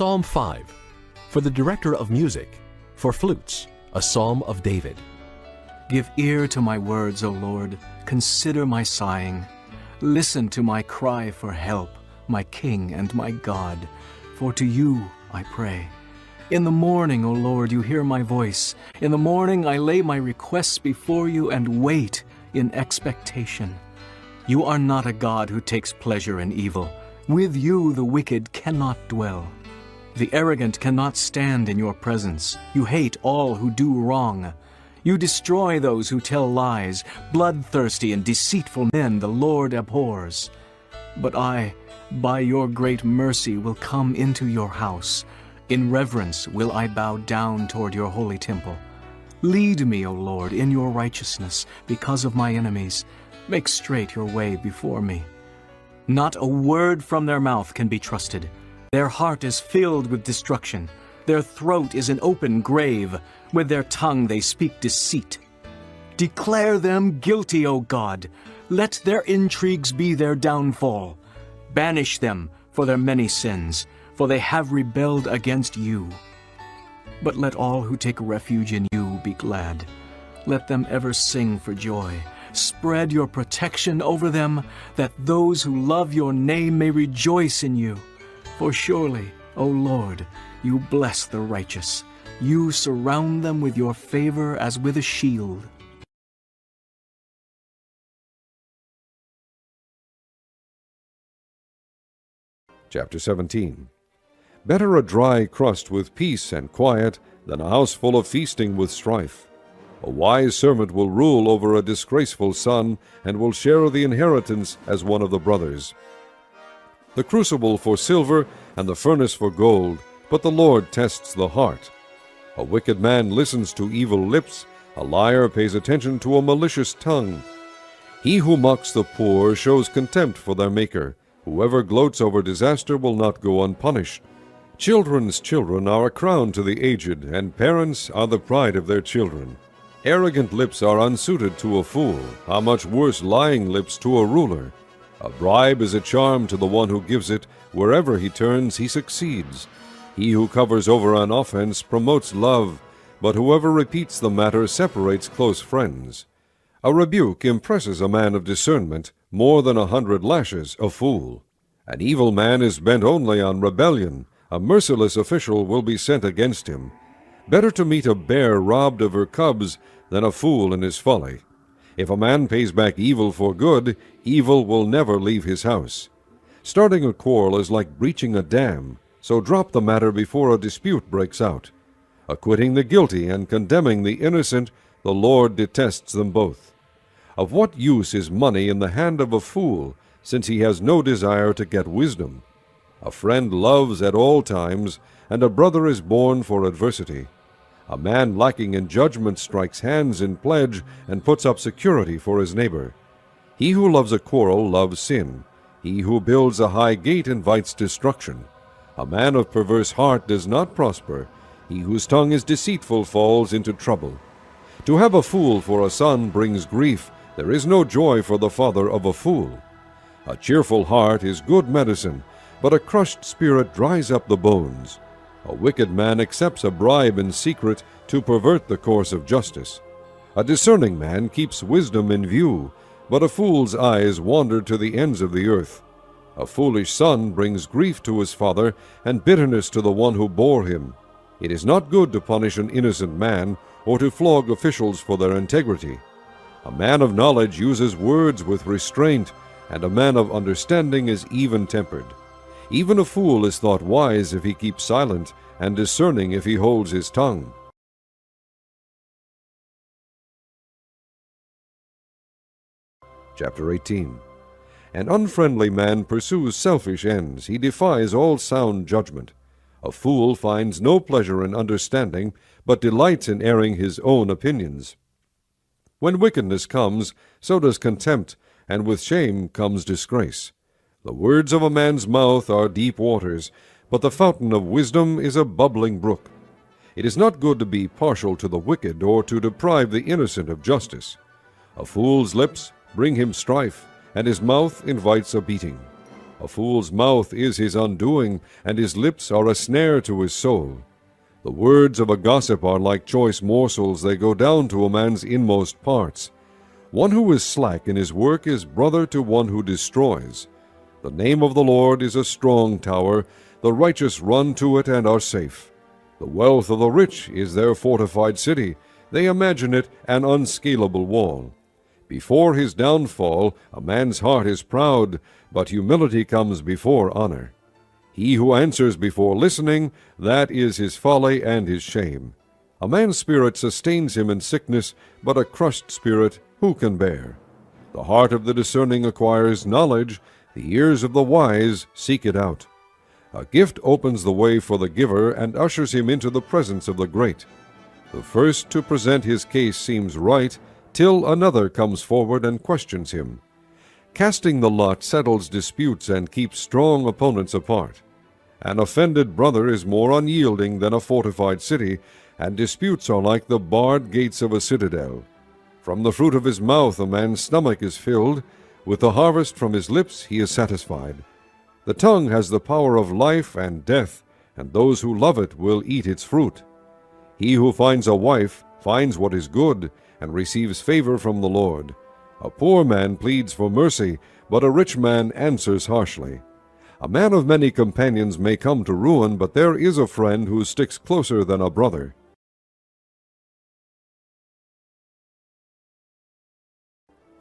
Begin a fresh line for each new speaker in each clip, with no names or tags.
Psalm 5, for the director of music, for flutes, a psalm of David.
Give ear to my words, O Lord. Consider my sighing. Listen to my cry for help, my King and my God. For to you I pray. In the morning, O Lord, you hear my voice. In the morning I lay my requests before you and wait in expectation. You are not a God who takes pleasure in evil. With you the wicked cannot dwell. The arrogant cannot stand in your presence. You hate all who do wrong. You destroy those who tell lies. Bloodthirsty and deceitful men the Lord abhors. But I, by your great mercy, will come into your house. In reverence will I bow down toward your holy temple. Lead me, O Lord, in your righteousness because of my enemies. Make straight your way before me. Not a word from their mouth can be trusted. Their heart is filled with destruction. Their throat is an open grave. With their tongue they speak deceit. Declare them guilty, O God. Let their intrigues be their downfall. Banish them for their many sins, for they have rebelled against you. But let all who take refuge in you be glad. Let them ever sing for joy. Spread your protection over them, that those who love your name may rejoice in you. For surely, O Lord, you bless the righteous. You surround them with your favor as with a shield.
Chapter 17. Better a dry crust with peace and quiet than a house full of feasting with strife. A wise servant will rule over a disgraceful son, and will share the inheritance as one of the brothers. The crucible for silver and the furnace for gold, but the Lord tests the heart. A wicked man listens to evil lips, a liar pays attention to a malicious tongue. He who mocks the poor shows contempt for their Maker. Whoever gloats over disaster will not go unpunished. Children's children are a crown to the aged, and parents are the pride of their children. Arrogant lips are unsuited to a fool, how much worse lying lips to a ruler. A bribe is a charm to the one who gives it. Wherever he turns, he succeeds. He who covers over an offense promotes love, but whoever repeats the matter separates close friends. A rebuke impresses a man of discernment more than 100 lashes a fool. An evil man is bent only on rebellion. A merciless official will be sent against him. Better to meet a bear robbed of her cubs than a fool in his folly. If a man pays back evil for good, evil will never leave his house. Starting a quarrel is like breaching a dam, so drop the matter before a dispute breaks out. Acquitting the guilty and condemning the innocent, the Lord detests them both. Of what use is money in the hand of a fool, since he has no desire to get wisdom? A friend loves at all times, and a brother is born for adversity. A man lacking in judgment strikes hands in pledge and puts up security for his neighbor. He who loves a quarrel loves sin. He who builds a high gate invites destruction. A man of perverse heart does not prosper. He whose tongue is deceitful falls into trouble. To have a fool for a son brings grief. There is no joy for the father of a fool. A cheerful heart is good medicine, but a crushed spirit dries up the bones. A wicked man accepts a bribe in secret to pervert the course of justice. A discerning man keeps wisdom in view, but a fool's eyes wander to the ends of the earth. A foolish son brings grief to his father, and bitterness to the one who bore him. It is not good to punish an innocent man, or to flog officials for their integrity. A man of knowledge uses words with restraint, and a man of understanding is even-tempered. Even a fool is thought wise if he keeps silent, and discerning if he holds his tongue. Chapter 18. An unfriendly man pursues selfish ends. He defies all sound judgment. A fool finds no pleasure in understanding, but delights in airing his own opinions. When wickedness comes, so does contempt, and with shame comes disgrace. The words of a man's mouth are deep waters, but the fountain of wisdom is a bubbling brook. It is not good to be partial to the wicked, or to deprive the innocent of justice. A fool's lips bring him strife, and his mouth invites a beating. A fool's mouth is his undoing, and his lips are a snare to his soul. The words of a gossip are like choice morsels, they go down to a man's inmost parts. One who is slack in his work is brother to one who destroys. The name of the Lord is a strong tower, the righteous run to it and are safe. The wealth of the rich is their fortified city, they imagine it an unscalable wall. Before his downfall a man's heart is proud, but humility comes before honor. He who answers before listening, that is his folly and his shame. A man's spirit sustains him in sickness, but a crushed spirit who can bear? The heart of the discerning acquires knowledge, the ears of the wise seek it out. A gift opens the way for the giver and ushers him into the presence of the great. The first to present his case seems right, till another comes forward and questions him. Casting the lot settles disputes and keeps strong opponents apart. An offended brother is more unyielding than a fortified city, and disputes are like the barred gates of a citadel. From the fruit of his mouth a man's stomach is filled, with the harvest from his lips he is satisfied. The tongue has the power of life and death, and those who love it will eat its fruit. He who finds a wife finds what is good, and receives favor from the Lord. A poor man pleads for mercy, but a rich man answers harshly. A man of many companions may come to ruin, but there is a friend who sticks closer than a brother.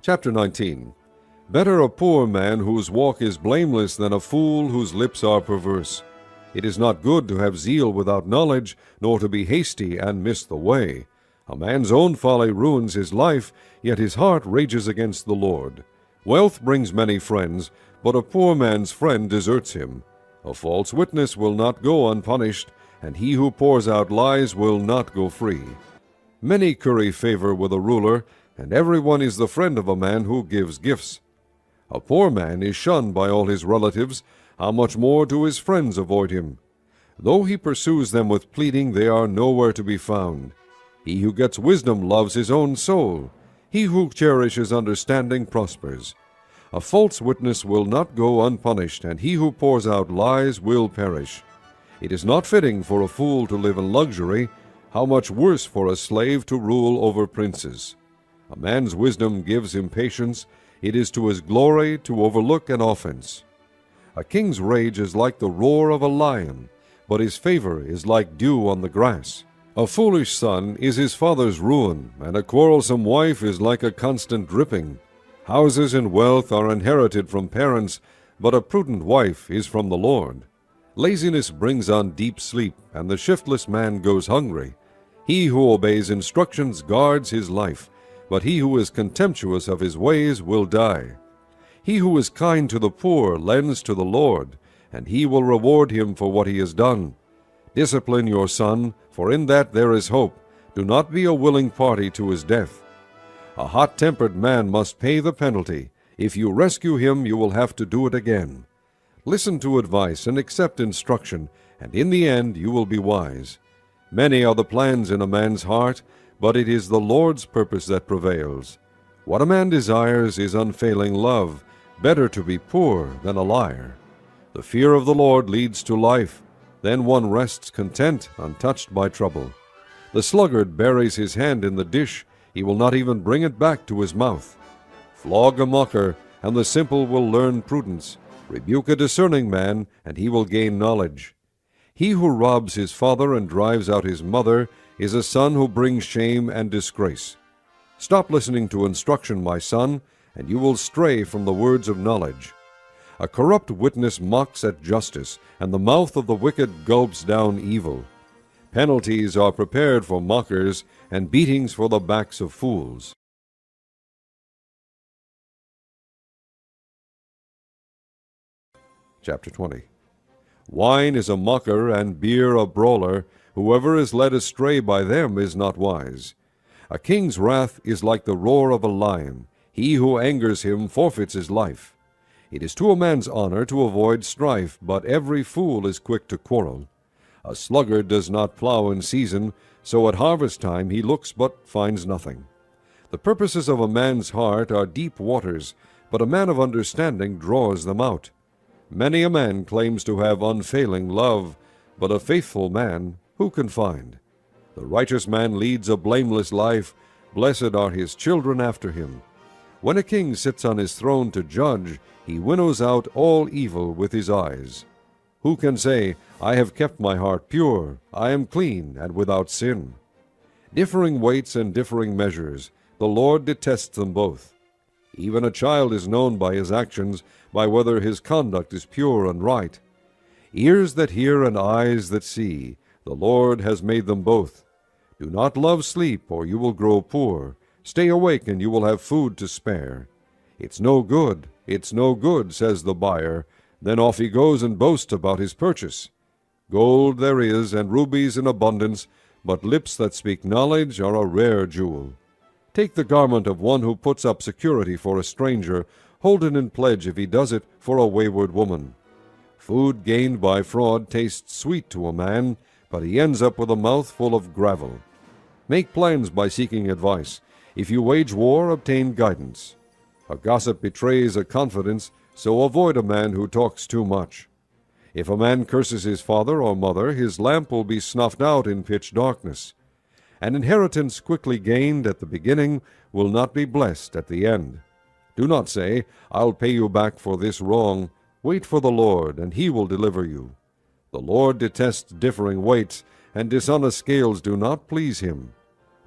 Chapter 19. Better a poor man whose walk is blameless than a fool whose lips are perverse. It is not good to have zeal without knowledge, nor to be hasty and miss the way. A man's own folly ruins his life, yet his heart rages against the Lord. Wealth brings many friends, but a poor man's friend deserts him. A false witness will not go unpunished, and he who pours out lies will not go free. Many curry favor with a ruler, and everyone is the friend of a man who gives gifts. A poor man is shunned by all his relatives, how much more do his friends avoid him? Though he pursues them with pleading, they are nowhere to be found. He who gets wisdom loves his own soul. He who cherishes understanding prospers. A false witness will not go unpunished, and he who pours out lies will perish. It is not fitting for a fool to live in luxury, how much worse for a slave to rule over princes. A man's wisdom gives him patience, it is to his glory to overlook an offense. A king's rage is like the roar of a lion, but his favor is like dew on the grass. A foolish son is his father's ruin, and a quarrelsome wife is like a constant dripping. Houses and wealth are inherited from parents, but a prudent wife is from the Lord. Laziness brings on deep sleep, and the shiftless man goes hungry. He who obeys instructions guards his life, but he who is contemptuous of his ways will die. He who is kind to the poor lends to the Lord, and he will reward him for what he has done. Discipline your son, for in that there is hope. Do not be a willing party to his death. A hot-tempered man must pay the penalty. If you rescue him, you will have to do it again. Listen to advice and accept instruction, and in the end you will be wise. Many are the plans in a man's heart, but it is the Lord's purpose that prevails. What a man desires is unfailing love, better to be poor than a liar. The fear of the Lord leads to life. Then one rests content, untouched by trouble. The sluggard buries his hand in the dish, he will not even bring it back to his mouth. Flog a mocker, and the simple will learn prudence. Rebuke a discerning man, and he will gain knowledge. He who robs his father and drives out his mother is a son who brings shame and disgrace. Stop listening to instruction, my son, and you will stray from the words of knowledge. A corrupt witness mocks at justice, and the mouth of the wicked gulps down evil. Penalties are prepared for mockers, and beatings for the backs of fools. Chapter 20. Wine is a mocker, and beer a brawler. Whoever is led astray by them is not wise. A king's wrath is like the roar of a lion. He who angers him forfeits his life. It is to a man's honor to avoid strife, but every fool is quick to quarrel. A sluggard does not plow in season, so at harvest time he looks but finds nothing. The purposes of a man's heart are deep waters, but a man of understanding draws them out. Many a man claims to have unfailing love, but a faithful man who can find? The righteous man leads a blameless life. Blessed are his children after him. When a king sits on his throne to judge, he winnows out all evil with his eyes. Who can say, I have kept my heart pure, I am clean and without sin? Differing weights and differing measures, the Lord detests them both. Even a child is known by his actions, by whether his conduct is pure and right. Ears that hear and eyes that see, the Lord has made them both. Do not love sleep, or you will grow poor. Stay awake, and you will have food to spare. It's no good, says the buyer. Then off he goes and boasts about his purchase. Gold there is, and rubies in abundance, but lips that speak knowledge are a rare jewel. Take the garment of one who puts up security for a stranger. Hold it in pledge if he does it for a wayward woman. Food gained by fraud tastes sweet to a man, but he ends up with a mouth full of gravel. Make plans by seeking advice. If you wage war, obtain guidance. A gossip betrays a confidence, so avoid a man who talks too much. If a man curses his father or mother, his lamp will be snuffed out in pitch darkness. An inheritance quickly gained at the beginning will not be blessed at the end. Do not say, I'll pay you back for this wrong. Wait for the Lord, and he will deliver you. The Lord detests differing weights, and dishonest scales do not please him.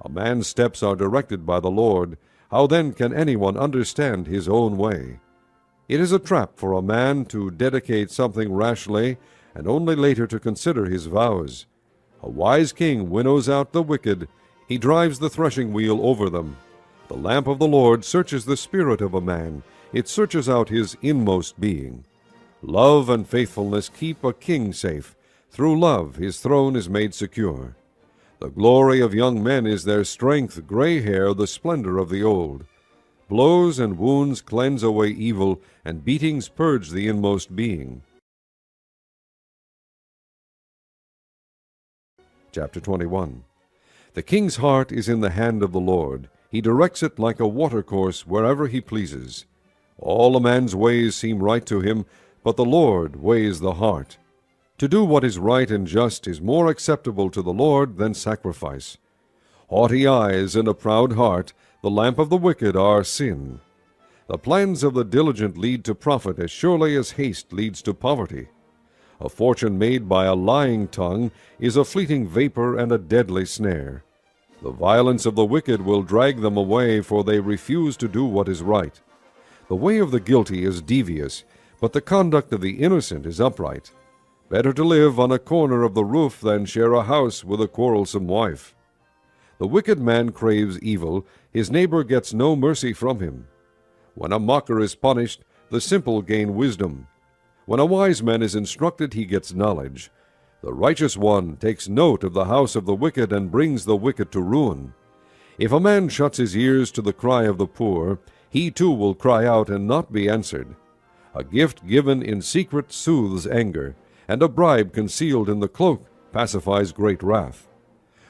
A man's steps are directed by the Lord. How then can anyone understand his own way? It is a trap for a man to dedicate something rashly, and only later to consider his vows. A wise king winnows out the wicked. He drives the threshing wheel over them. The lamp of the Lord searches the spirit of a man. It searches out his inmost being. Love and faithfulness keep a king safe. Through love his throne is made secure. The glory of young men is their strength, gray hair the splendor of the old. Blows and wounds cleanse away evil, and beatings purge the inmost being. Chapter 21. The king's heart is in the hand of the Lord. He directs it like a watercourse wherever he pleases. All a man's ways seem right to him, but the Lord weighs the heart. To do what is right and just is more acceptable to the Lord than sacrifice. Haughty eyes and a proud heart, the lamp of the wicked, are sin. The plans of the diligent lead to profit as surely as haste leads to poverty. A fortune made by a lying tongue is a fleeting vapor and a deadly snare. The violence of the wicked will drag them away, for they refuse to do what is right. The way of the guilty is devious, but the conduct of the innocent is upright. Better to live on a corner of the roof than share a house with a quarrelsome wife. The wicked man craves evil, his neighbor gets no mercy from him. When a mocker is punished, the simple gain wisdom. When a wise man is instructed, he gets knowledge. The righteous one takes note of the house of the wicked and brings the wicked to ruin. If a man shuts his ears to the cry of the poor, he too will cry out and not be answered. A gift given in secret soothes anger, and a bribe concealed in the cloak pacifies great wrath.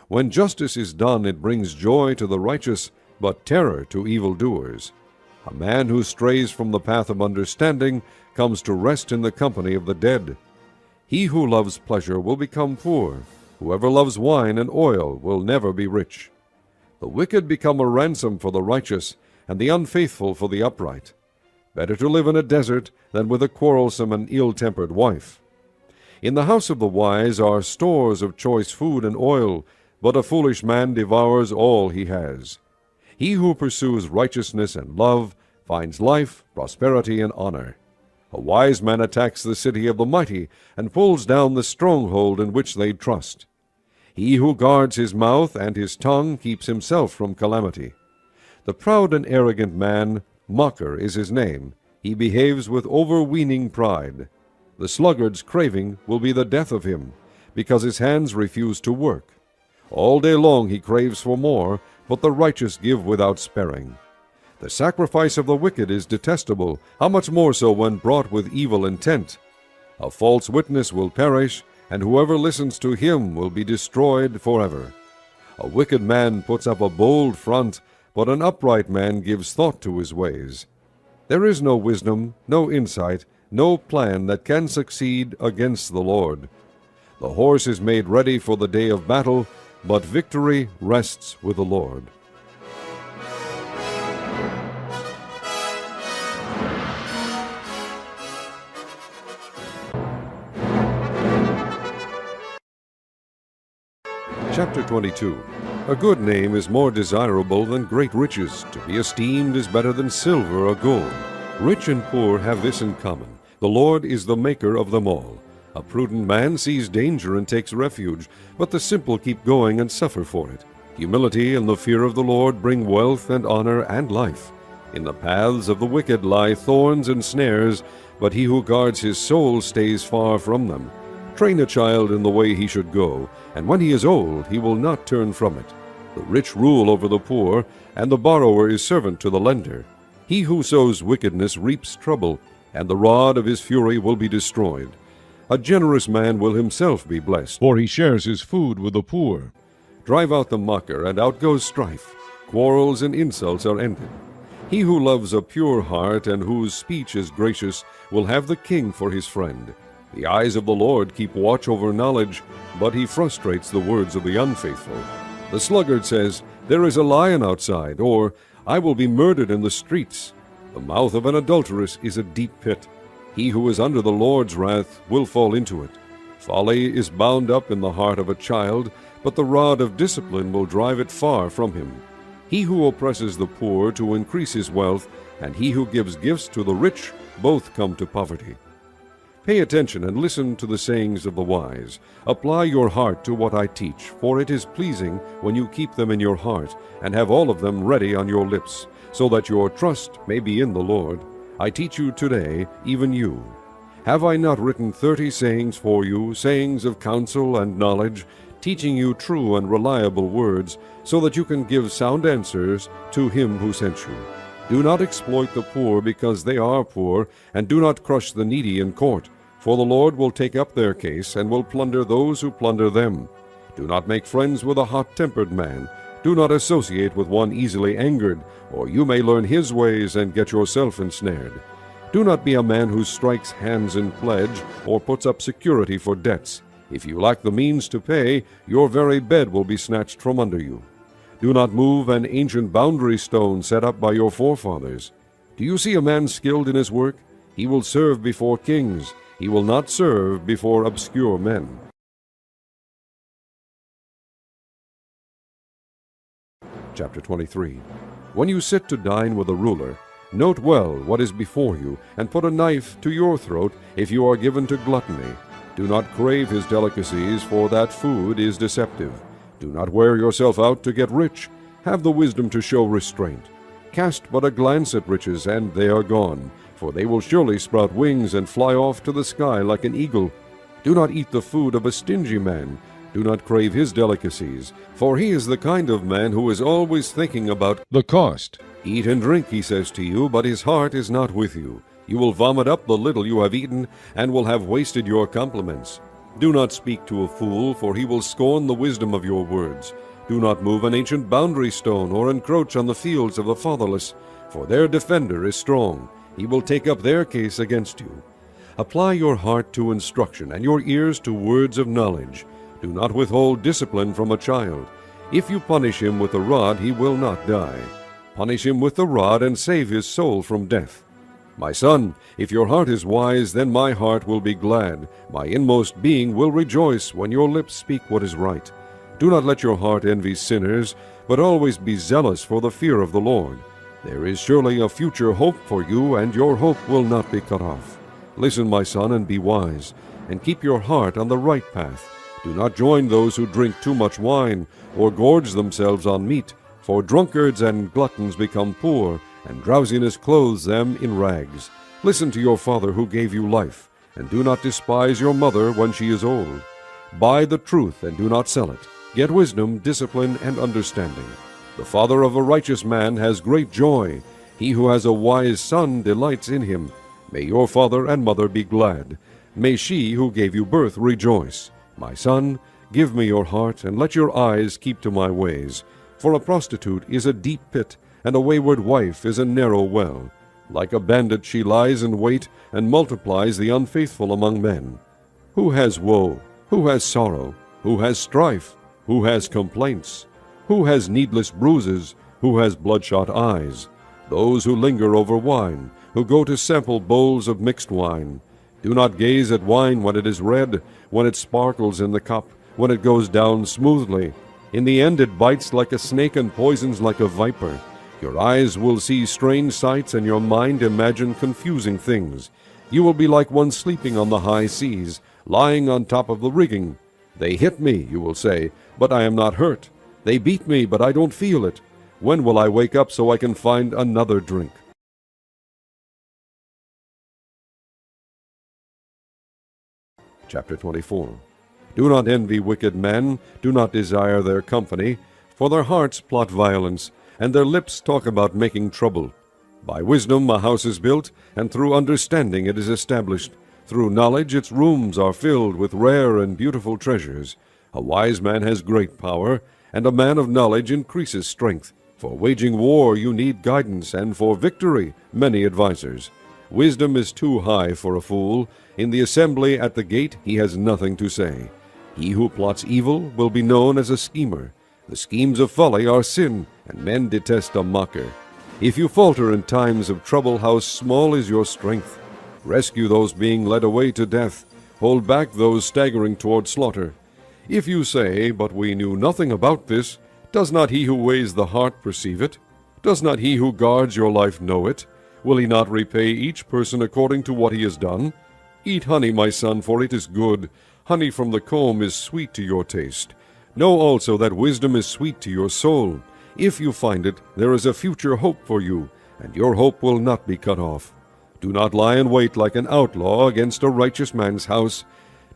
When justice is done, it brings joy to the righteous, but terror to evildoers. A man who strays from the path of understanding comes to rest in the company of the dead. He who loves pleasure will become poor. Whoever loves wine and oil will never be rich. The wicked become a ransom for the righteous, and the unfaithful for the upright. Better to live in a desert than with a quarrelsome and ill-tempered wife. In the house of the wise are stores of choice food and oil, but a foolish man devours all he has. He who pursues righteousness and love finds life, prosperity, and honor. A wise man attacks the city of the mighty and pulls down the stronghold in which they trust. He who guards his mouth and his tongue keeps himself from calamity. The proud and arrogant man, mocker is his name. He behaves with overweening pride. The sluggard's craving will be the death of him, because his hands refuse to work. All day long he craves for more, but the righteous give without sparing. The sacrifice of the wicked is detestable, how much more so when brought with evil intent. A false witness will perish, and whoever listens to him will be destroyed forever. A wicked man puts up a bold front, but an upright man gives thought to his ways. There is no wisdom, no insight, no plan that can succeed against the Lord. The horse is made ready for the day of battle, but victory rests with the Lord. Chapter 22. A good name is more desirable than great riches. To be esteemed is better than silver or gold. Rich and poor have this in common: the Lord is the maker of them all. A prudent man sees danger and takes refuge, but the simple keep going and suffer for it. Humility and the fear of the Lord bring wealth and honor and life. In the paths of the wicked lie thorns and snares, but he who guards his soul stays far from them. Train a child in the way he should go, and when he is old he will not turn from it. The rich rule over the poor, and the borrower is servant to the lender. He who sows wickedness reaps trouble, and the rod of his fury will be destroyed. A generous man will himself be blessed, for he shares his food with the poor. Drive out the mocker, and out goes strife. Quarrels and insults are ended. He who loves a pure heart and whose speech is gracious will have the king for his friend. The eyes of the Lord keep watch over knowledge, but he frustrates the words of the unfaithful. The sluggard says, "There is a lion outside," or, "I will be murdered in the streets." The mouth of an adulteress is a deep pit. He who is under the Lord's wrath will fall into it. Folly is bound up in the heart of a child, but the rod of discipline will drive it far from him. He who oppresses the poor to increase his wealth, and he who gives gifts to the rich, both come to poverty. Pay attention and listen to the sayings of the wise. Apply your heart to what I teach, for it is pleasing when you keep them in your heart, and have all of them ready on your lips, so that your trust may be in the Lord. I teach you today, even you. Have I not written 30 sayings for you, sayings of counsel and knowledge, teaching you true and reliable words, so that you can give sound answers to him who sent you? Do not exploit the poor because they are poor, and do not crush the needy in court, for the Lord will take up their case and will plunder those who plunder them. Do not make friends with a hot-tempered man. Do not associate with one easily angered, or you may learn his ways and get yourself ensnared. Do not be a man who strikes hands in pledge, or puts up security for debts. If you lack the means to pay, your very bed will be snatched from under you. Do not move an ancient boundary stone set up by your forefathers. Do you see a man skilled in his work? He will serve before kings. He will not serve before obscure men. Chapter 23. When you sit to dine with a ruler, note well what is before you, and put a knife to your throat if you are given to gluttony. Do not crave his delicacies, for that food is deceptive. Do not wear yourself out to get rich. Have the wisdom to show restraint. Cast but a glance at riches, and they are gone, for they will surely sprout wings and fly off to the sky like an eagle. Do not eat the food of a stingy man. Do not crave his delicacies, for he is the kind of man who is always thinking about the cost. Eat and drink, he says to you, but his heart is not with you. You will vomit up the little you have eaten, and will have wasted your compliments. Do not speak to a fool, for he will scorn the wisdom of your words. Do not move an ancient boundary stone, or encroach on the fields of the fatherless, for their defender is strong. He will take up their case against you. Apply your heart to instruction, and your ears to words of knowledge. Do not withhold discipline from a child. If you punish him with the rod, he will not die. Punish him with the rod, and save his soul from death. My son, if your heart is wise, then my heart will be glad. My inmost being will rejoice when your lips speak what is right. Do not let your heart envy sinners, but always be zealous for the fear of the Lord. There is surely a future hope for you, and your hope will not be cut off. Listen, my son, and be wise, and keep your heart on the right path. Do not join those who drink too much wine, or gorge themselves on meat, for drunkards and gluttons become poor, and drowsiness clothes them in rags. Listen to your father who gave you life, and do not despise your mother when she is old. Buy the truth and do not sell it. Get wisdom, discipline, and understanding. The father of a righteous man has great joy. He who has a wise son delights in him. May your father and mother be glad. May she who gave you birth rejoice. My son, give me your heart, and let your eyes keep to my ways. For a prostitute is a deep pit, and a wayward wife is a narrow well. Like a bandit she lies in wait and multiplies the unfaithful among men. Who has woe? Who has sorrow? Who has strife? Who has complaints? Who has needless bruises? Who has bloodshot eyes? Those who linger over wine, who go to sample bowls of mixed wine. Do not gaze at wine when it is red, when it sparkles in the cup, when it goes down smoothly. In the end it bites like a snake and poisons like a viper. Your eyes will see strange sights, and your mind imagine confusing things. You will be like one sleeping on the high seas, lying on top of the rigging. They hit me, you will say, but I am not hurt. They beat me, but I don't feel it. When will I wake up so I can find another drink? Chapter 24. Do not envy wicked men, do not desire their company, for their hearts plot violence, and their lips talk about making trouble. By wisdom a house is built, and through understanding it is established. Through knowledge its rooms are filled with rare and beautiful treasures. A wise man has great power, and a man of knowledge increases strength. For waging war you need guidance, and for victory many advisers. Wisdom is too high for a fool. In the assembly at the gate he has nothing to say. He who plots evil will be known as a schemer. The schemes of folly are sin, and men detest a mocker. If you falter in times of trouble, how small is your strength! Rescue those being led away to death. Hold back those staggering toward slaughter. If you say, "But we knew nothing about this," does not he who weighs the heart perceive it? Does not he who guards your life know it? Will he not repay each person according to what he has done? Eat honey, my son, for it is good. Honey from the comb is sweet to your taste. Know also that wisdom is sweet to your soul. If you find it, there is a future hope for you, and your hope will not be cut off. Do not lie in wait like an outlaw against a righteous man's house.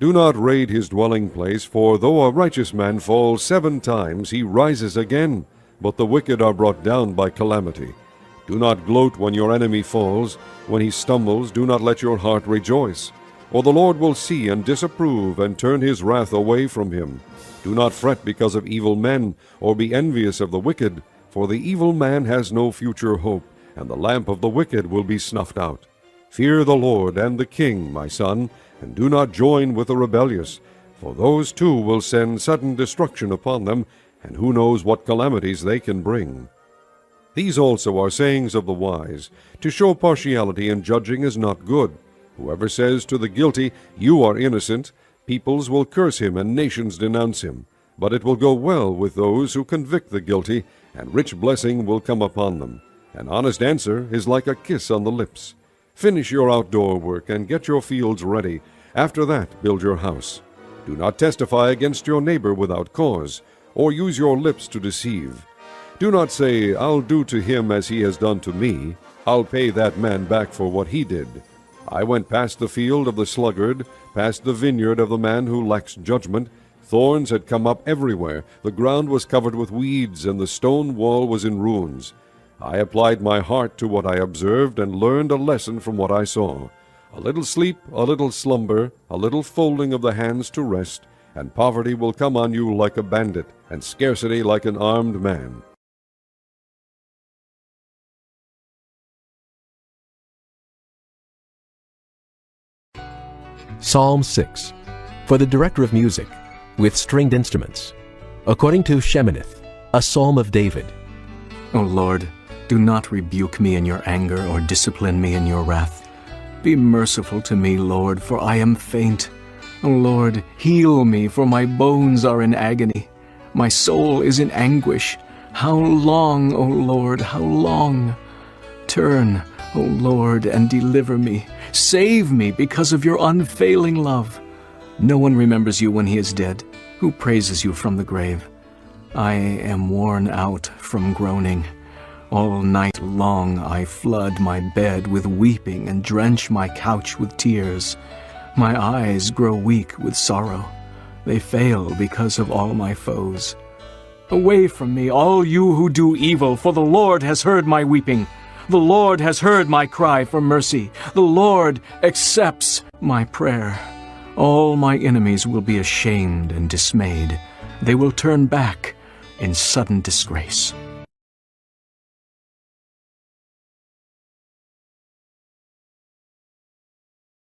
Do not raid his dwelling place, for though a righteous man falls 7 times, he rises again. But the wicked are brought down by calamity. Do not gloat when your enemy falls. When he stumbles, do not let your heart rejoice. For the Lord will see and disapprove, and turn his wrath away from him. Do not fret because of evil men, or be envious of the wicked, for the evil man has no future hope, and the lamp of the wicked will be snuffed out. Fear the Lord and the king, my son, and do not join with the rebellious, for those too will send sudden destruction upon them, and who knows what calamities they can bring. These also are sayings of the wise. To show partiality in judging is not good. Whoever says to the guilty, "You are innocent," peoples will curse him and nations denounce him. But it will go well with those who convict the guilty, and rich blessing will come upon them. An honest answer is like a kiss on the lips. Finish your outdoor work and get your fields ready. After that, build your house. Do not testify against your neighbor without cause, or use your lips to deceive. Do not say, "I'll do to him as he has done to me. I'll pay that man back for what he did." I went past the field of the sluggard, past the vineyard of the man who lacks judgment. Thorns had come up everywhere. The ground was covered with weeds, and the stone wall was in ruins. I applied my heart to what I observed, and learned a lesson from what I saw. A little sleep, a little slumber, a little folding of the hands to rest, and poverty will come on you like a bandit, and scarcity like an armed man.
Psalm 6, for the director of music, with stringed instruments, according to Sheminith, a psalm of David.
O Lord, do not rebuke me in your anger or discipline me in your wrath. Be merciful to me, Lord, for I am faint. O Lord, heal me, for my bones are in agony. My soul is in anguish. How long, O Lord, how long? Turn, O Lord, and deliver me. Save me because of your unfailing love. No one remembers you when he is dead. Who praises you from the grave? I am worn out from groaning. All night long I flood my bed with weeping and drench my couch with tears. My eyes grow weak with sorrow. They fail because of all my foes. Away from me, all you who do evil, for the Lord has heard my weeping. The Lord has heard my cry for mercy. The Lord accepts my prayer. All my enemies will be ashamed and dismayed. They will turn back in sudden disgrace.